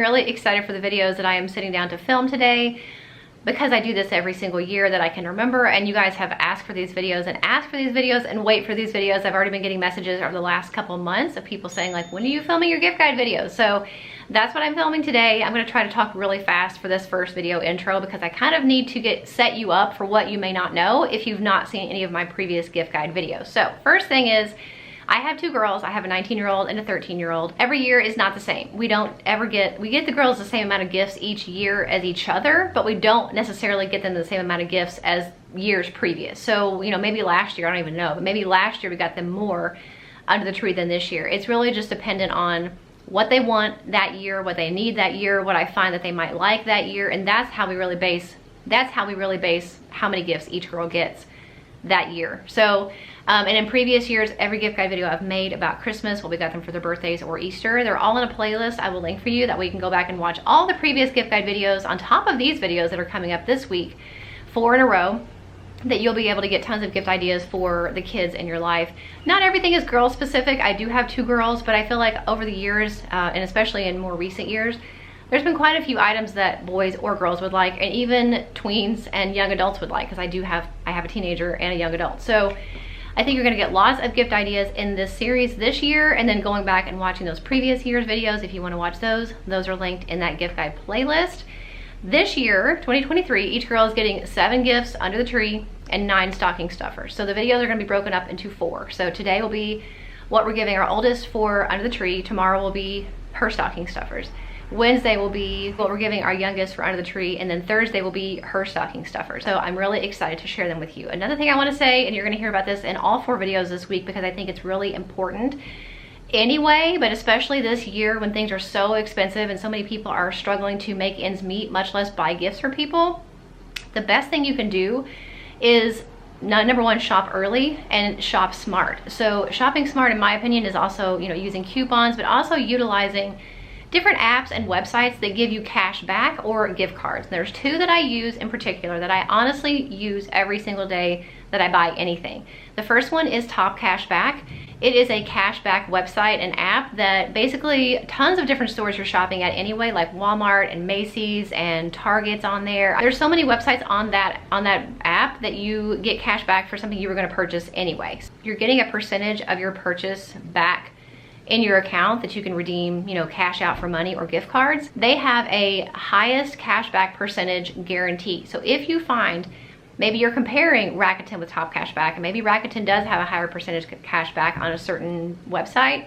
really excited for the videos that I am sitting down to film today, because I do this every single year that I can remember, and you guys have asked for these videos and wait for these videos. I've already been getting messages over the last couple of months of people saying like, when are you filming your gift guide videos? So that's what I'm filming today. I'm gonna try to talk really fast for this first video intro because I kind of need to set you up for what you may not know if you've not seen any of my previous gift guide videos. So first thing is, I have two girls. I have a 19-year-old and a 13-year-old. Every year is not the same. We get the girls the same amount of gifts each year as each other, but we don't necessarily get them the same amount of gifts as years previous. So, you know, maybe last year, I don't even know, but maybe last year we got them more under the tree than this year. It's really just dependent on what they want that year, what they need that year, what I find that they might like that year, and that's how we really base how many gifts each girl gets that year. So, and in previous years, every gift guide video I've made about Christmas, what we got them for their birthdays or Easter, they're all in a playlist I will link for you. That way you can go back and watch all the previous gift guide videos on top of these videos that are coming up this week, 4 in a row, that you'll be able to get tons of gift ideas for the kids in your life. Not everything is girl specific. I do have 2 girls, but I feel like over the years, and especially in more recent years, there's been quite a few items that boys or girls would like, and even tweens and young adults would like, because I have a teenager and a young adult. So I think you're gonna get lots of gift ideas in this series this year, and then going back and watching those previous year's videos if you wanna watch those are linked in that gift guide playlist. This year, 2023, each girl is getting 7 gifts under the tree and 9 stocking stuffers. So the videos are gonna be broken up into 4. So today will be what we're giving our oldest for under the tree. Tomorrow will be her stocking stuffers. Wednesday will be what we're giving our youngest for under the tree, and then Thursday will be her stocking stuffers. So I'm really excited to share them with you. Another thing I want to say, and you're going to hear about this in all 4 videos this week because I think it's really important anyway, but especially this year when things are so expensive and so many people are struggling to make ends meet, much less buy gifts for people. The best thing you can do is number 1, shop early and shop smart. So shopping smart, in my opinion, is also, you know, using coupons, but also utilizing different apps and websites that give you cash back or gift cards. And there's 2 that I use in particular that I honestly use every single day that I buy anything. The first one is Top Cashback. It is a cashback website and app that basically tons of different stores you're shopping at anyway, like Walmart and Macy's and Target's on there. There's so many websites on that app that you get cash back for something you were gonna purchase anyway. You're getting a percentage of your purchase back in your account that you can redeem, you know, cash out for money or gift cards. They have a highest cashback percentage guarantee. So if you find, maybe you're comparing Rakuten with Top Cashback, and maybe Rakuten does have a higher percentage cashback on a certain website,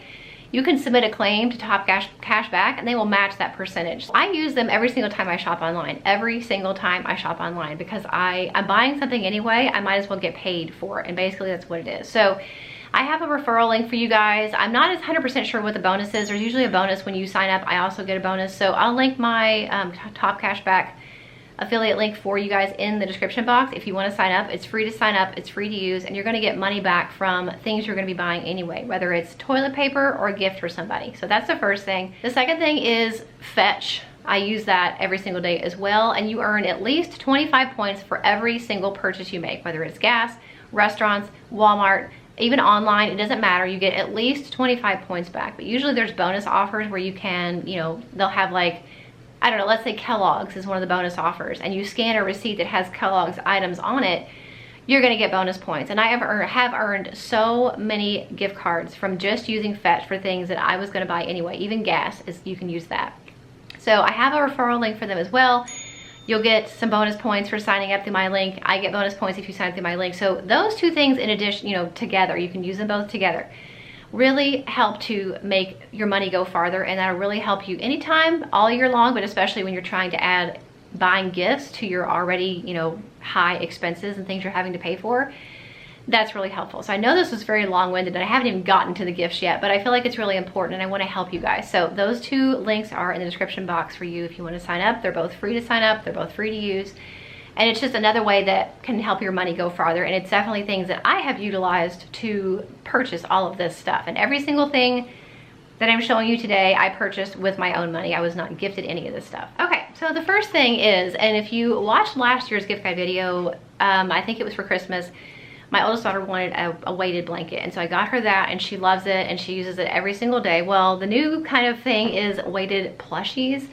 you can submit a claim to Top Cashback and they will match that percentage. I use them every single time I shop online. Every single time I shop online, because I'm buying something anyway, I might as well get paid for it, and basically that's what it is. So I have a referral link for you guys. I'm not as 100% sure what the bonus is. There's usually a bonus when you sign up. I also get a bonus. So I'll link my Top Cashback affiliate link for you guys in the description box. If you want to sign up, it's free to sign up, it's free to use, and you're going to get money back from things you're going to be buying anyway, whether it's toilet paper or a gift for somebody. So that's the first thing. The second thing is Fetch. I use that every single day as well, and you earn at least 25 points for every single purchase you make, whether it's gas, restaurants, Walmart, even online, it doesn't matter. You get at least 25 points back. But usually there's bonus offers where you can, you know, they'll have like, I don't know, let's say Kellogg's is one of the bonus offers, and you scan a receipt that has Kellogg's items on it, you're gonna get bonus points. And I have earned so many gift cards from just using Fetch for things that I was gonna buy anyway. Even gas, you can use that. So I have a referral link for them as well. You'll get some bonus points for signing up through my link. I get bonus points if you sign up through my link. So those 2 things in addition, you know, together, you can use them both together, really help to make your money go farther, and that'll really help you anytime, all year long, but especially when you're trying to add buying gifts to your already, you know, high expenses and things you're having to pay for. That's really helpful. So I know this was very long-winded and I haven't even gotten to the gifts yet, but I feel like it's really important and I want to help you guys. So those 2 links are in the description box for you if you want to sign up. They're both free to sign up. They're both free to use. And it's just another way that can help your money go farther. And it's definitely things that I have utilized to purchase all of this stuff. And every single thing that I'm showing you today, I purchased with my own money. I was not gifted any of this stuff. Okay, so the first thing is, and if you watched last year's gift guide video, I think it was for Christmas, my oldest daughter wanted a weighted blanket, and so I got her that, and she loves it and she uses it every single day. Well, the new kind of thing is weighted plushies.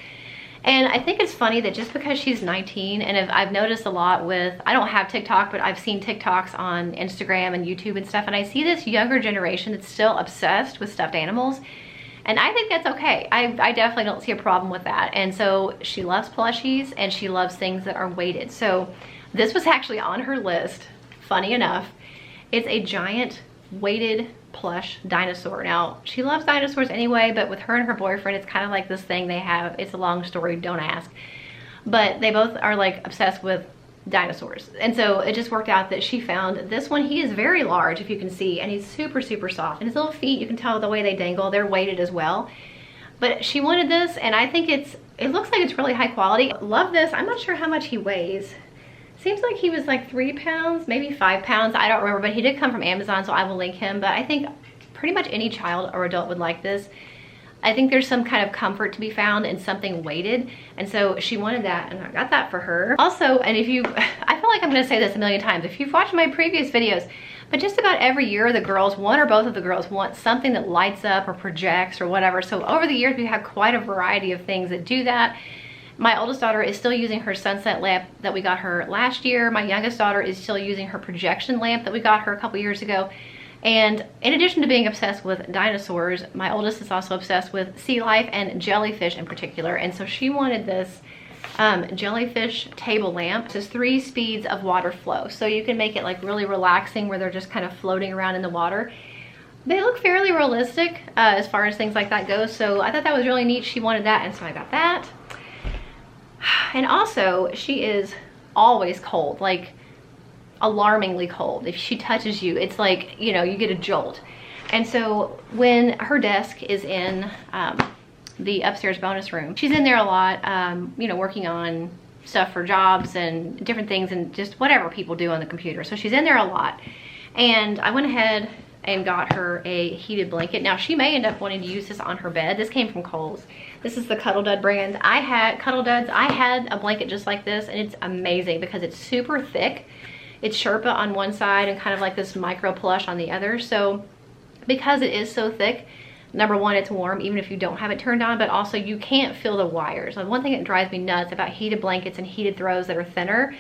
And I think it's funny that just because she's 19, and I've noticed a lot with, I don't have TikTok, but I've seen TikToks on Instagram and YouTube and stuff, and I see this younger generation that's still obsessed with stuffed animals. And I think that's okay. I definitely don't see a problem with that. And so she loves plushies and she loves things that are weighted. So this was actually on her list, funny enough. It's a giant weighted plush dinosaur. Now, she loves dinosaurs anyway, but with her and her boyfriend, it's kind of like this thing they have. It's a long story, don't ask. But they both are like obsessed with dinosaurs. And so it just worked out that she found this one. He is very large, if you can see, and he's super, super soft. And his little feet, you can tell the way they dangle, they're weighted as well. But she wanted this, and I think it looks like it's really high quality. Love this. I'm not sure how much he weighs. Seems like he was like 3 pounds, maybe 5 pounds. I don't remember, but he did come from Amazon, so I will link him. But I think pretty much any child or adult would like this. I think there's some kind of comfort to be found in something weighted. And so she wanted that, and I got that for her. Also, and I feel like I'm gonna say this a million times, if you've watched my previous videos, but just about every year the girls, one or both of the girls, want something that lights up or projects or whatever. So over the years, we have quite a variety of things that do that. My oldest daughter is still using her sunset lamp that we got her last year. My youngest daughter is still using her projection lamp that we got her a couple years ago. And in addition to being obsessed with dinosaurs, my oldest is also obsessed with sea life and jellyfish in particular. And so she wanted this jellyfish table lamp. It says 3 speeds of water flow. So you can make it like really relaxing where they're just kind of floating around in the water. They look fairly realistic as far as things like that go. So I thought that was really neat. She wanted that, and so I got that. And also, she is always cold, like alarmingly cold. If she touches you, it's like, you know, you get a jolt. And so when her desk is in the upstairs bonus room, she's in there a lot, you know, working on stuff for jobs and different things and just whatever people do on the computer. So she's in there a lot. And I went ahead and got her a heated blanket. Now, she may end up wanting to use this on her bed. This came from Kohl's. This is the Cuddle Dud brand. I had a blanket just like this, and it's amazing because it's super thick. It's Sherpa on one side and kind of like this micro plush on the other. So because it is so thick, number one, it's warm even if you don't have it turned on, but also you can't feel the wires. Like, one thing that drives me nuts about heated blankets and heated throws that are thinner,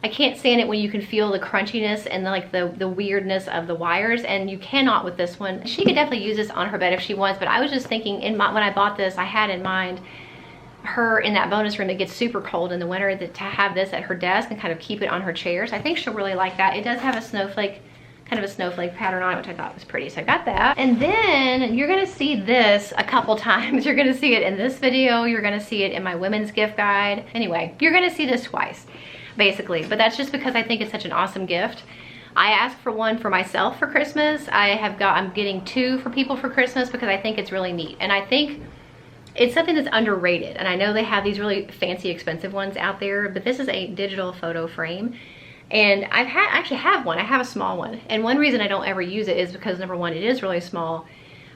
I can't stand it when you can feel the crunchiness and like the weirdness of the wires, and you cannot with this one. She could definitely use this on her bed if she wants, but I was just thinking when I bought this, I had in mind her in that bonus room that gets super cold in the winter, to have this at her desk and kind of keep it on her chair. So I think she'll really like that. It does have a snowflake, kind of a snowflake pattern on it, which I thought was pretty. So I got that. And then you're gonna see this a couple times. You're gonna see it in this video. You're gonna see it in my women's gift guide. Anyway, you're gonna see this twice, basically. But that's just because I think it's such an awesome gift. I asked for one for myself for Christmas. I'm getting 2 for people for Christmas because I think it's really neat. And I think it's something that's underrated. And I know they have these really fancy, expensive ones out there, but this is a digital photo frame. And I actually have one. I have a small one. And one reason I don't ever use it is because, number one, it is really small,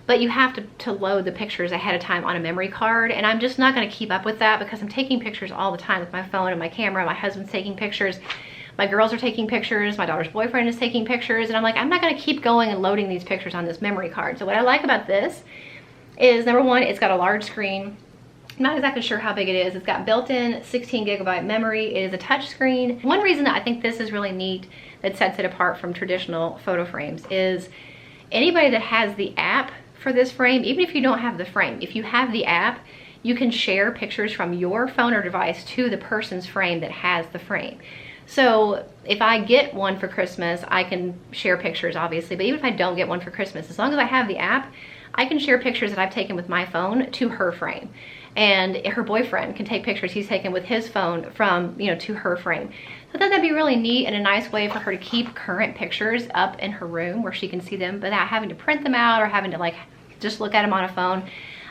but you have to load the pictures ahead of time on a memory card. And I'm just not gonna keep up with that because I'm taking pictures all the time with my phone and my camera. My husband's taking pictures. My girls are taking pictures. My daughter's boyfriend is taking pictures. And I'm like, I'm not gonna keep going and loading these pictures on this memory card. So what I like about this is, number one, it's got a large screen. I'm not exactly sure how big it is. It's got built-in 16 gigabyte memory. It is a touch screen. One reason that I think this is really neat that sets it apart from traditional photo frames is anybody that has the app for this frame, even if you don't have the frame, if you have the app, you can share pictures from your phone or device to the person's frame that has the frame. So if I get one for Christmas, I can share pictures, obviously, but even if I don't get one for Christmas, as long as I have the app, I can share pictures that I've taken with my phone to her frame. And her boyfriend can take pictures he's taken with his phone from, you know, to her frame. So I thought that'd be really neat and a nice way for her to keep current pictures up in her room where she can see them without having to print them out or having to like just look at them on a phone.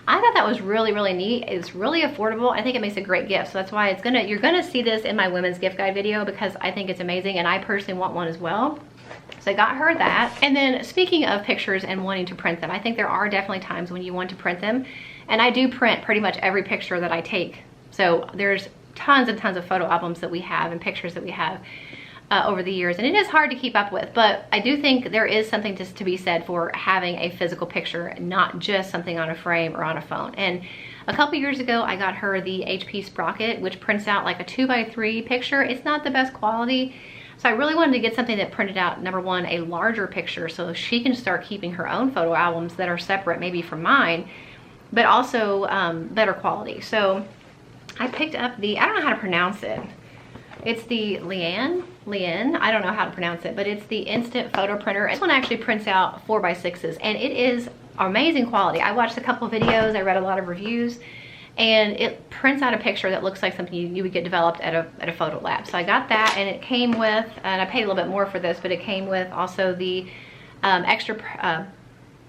I thought that was really, really neat. It's really affordable. I think it makes a great gift. So that's why you're gonna see this in my women's gift guide video because I think it's amazing and I personally want one as well. So I got her that. And then speaking of pictures and wanting to print them, I think there are definitely times when you want to print them. And I do print pretty much every picture that I take. So there's tons and tons of photo albums that we have and pictures that we have. over the years, and it is hard to keep up with, but I do think there is something to be said for having a physical picture, not just something on a frame or on a phone. And a couple years ago, I got her the HP Sprocket, which prints out like a 2x3 picture. It's not the best quality, so I really wanted to get something that printed out, number one, a larger picture so she can start keeping her own photo albums that are separate maybe from mine, but also better quality. So I picked up the, I don't know how to pronounce it. It's the Lian, I don't know how to pronounce it, but it's the instant photo printer. This one actually prints out 4x6s, and it is amazing quality. I watched a couple videos, I read a lot of reviews, and it prints out a picture that looks like something you would get developed at a photo lab. So I got that, and it came with, and I paid a little bit more for this, but it came with also the extra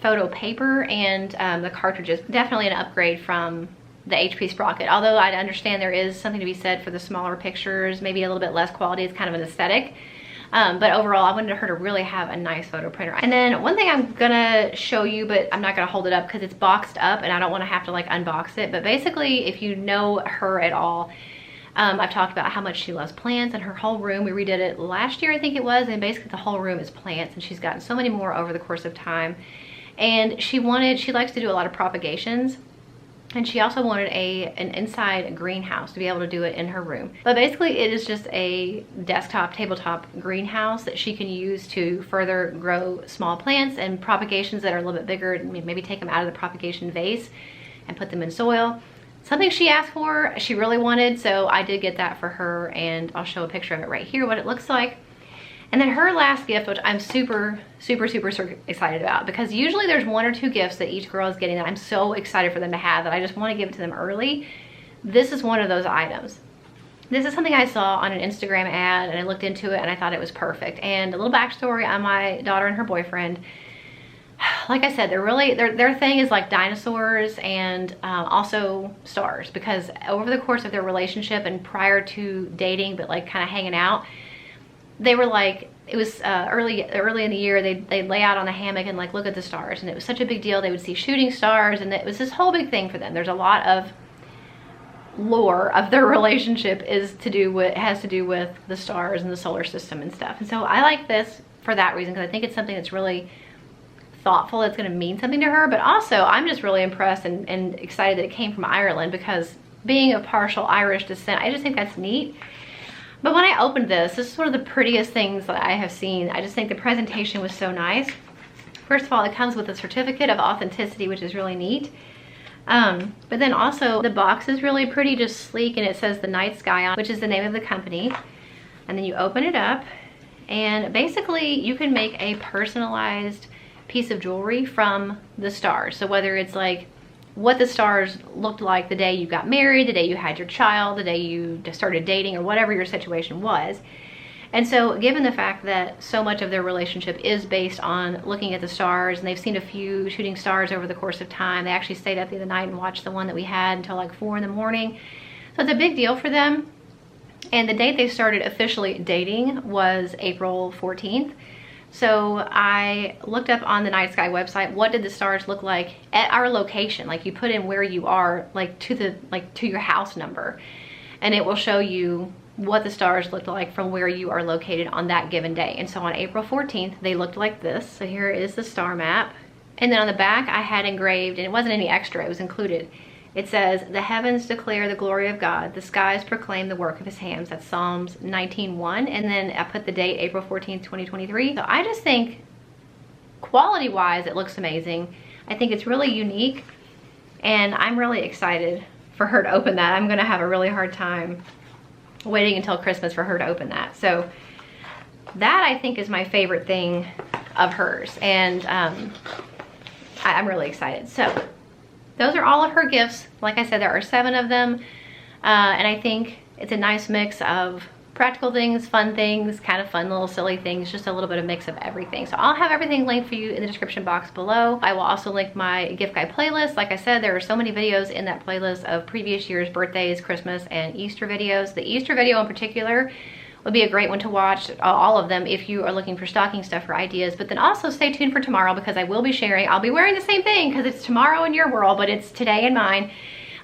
photo paper and the cartridges. Definitely an upgrade from the HP Sprocket, although I understand there is something to be said for the smaller pictures, maybe a little bit less quality. It's kind of an aesthetic. But overall, I wanted her to really have a nice photo printer. And then one thing I'm gonna show you, but I'm not gonna hold it up because it's boxed up and I don't wanna have to like unbox it. But basically, if you know her at all, I've talked about how much she loves plants, and her whole room, we redid it last year, I think it was, and basically the whole room is plants, and she's gotten so many more over the course of time. And she likes to do a lot of propagations. And she also wanted an inside greenhouse to be able to do it in her room. But basically it is just a desktop, tabletop greenhouse that she can use to further grow small plants and propagations that are a little bit bigger, maybe take them out of the propagation vase and put them in soil. Something she asked for, she really wanted, so I did get that for her, and I'll show a picture of it right here, what it looks like. And then her last gift, which I'm super excited about, because usually there's 1 or 2 gifts that each girl is getting that I'm so excited for them to have that I just want to give it to them early. This is one of those items. This is something I saw on an Instagram ad, and I looked into it and I thought it was perfect. And a little backstory on my daughter and her boyfriend. Like I said, their thing is like dinosaurs and also stars, because over the course of their relationship and prior to dating, but like kind of hanging out, they were like, it was early in the year, they'd lay out on the hammock and like look at the stars, and it was such a big deal. They would see shooting stars, and it was this whole big thing for them. There's a lot of lore of their relationship has to do with the stars and the solar system and stuff. And so I like this for that reason, because I think it's something that's really thoughtful, it's going to mean something to her. But also I'm just really impressed and excited that it came from Ireland, because being of partial Irish descent, I just think that's neat. But when I opened this is one of the prettiest things that I have seen. I just think the presentation was so nice. First of all, it comes with a certificate of authenticity, which is really neat. But then also the box is really pretty, just sleek, and it says The Night Sky on, which is the name of the company. And then you open it up, and basically you can make a personalized piece of jewelry from the stars. So whether it's like what the stars looked like the day you got married, the day you had your child, the day you started dating, or whatever your situation was. And so given the fact that so much of their relationship is based on looking at the stars, and they've seen a few shooting stars over the course of time, they actually stayed up the other night and watched the one that we had until like 4 in the morning. So it's a big deal for them. And the date they started officially dating was April 14th. So I looked up on the Night Sky website, what did the stars look like at our location? Like you put in where you are, like to your house number, and it will show you what the stars looked like from where you are located on that given day. And so on April 14th, they looked like this. So here is the star map. And then on the back I had engraved, and it wasn't any extra, it was included. It says, "The heavens declare the glory of God. The skies proclaim the work of his hands." That's Psalms 19:1. And then I put the date, April 14th, 2023. So I just think quality-wise, it looks amazing. I think it's really unique, and I'm really excited for her to open that. I'm gonna have a really hard time waiting until Christmas for her to open that. So that, I think, is my favorite thing of hers. And I'm really excited. So those are all of her gifts. Like I said, there are 7 of them. And I think it's a nice mix of practical things, fun things, kind of fun little silly things, just a little bit of mix of everything. So I'll have everything linked for you in the description box below. I will also link my gift guide playlist. Like I said, there are so many videos in that playlist of previous year's birthdays, Christmas, and Easter videos. The Easter video in particular would be a great one to watch, all of them, if you are looking for stocking stuff or ideas. But then also stay tuned for tomorrow, because I will be sharing, I'll be wearing the same thing because it's tomorrow in your world, but it's today in mine.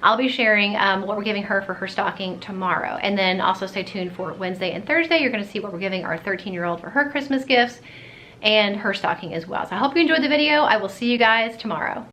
I'll be sharing what we're giving her for her stocking tomorrow. And then also stay tuned for Wednesday and Thursday. You're gonna see what we're giving our 13-year-old for her Christmas gifts and her stocking as well. So I hope you enjoyed the video. I will see you guys tomorrow.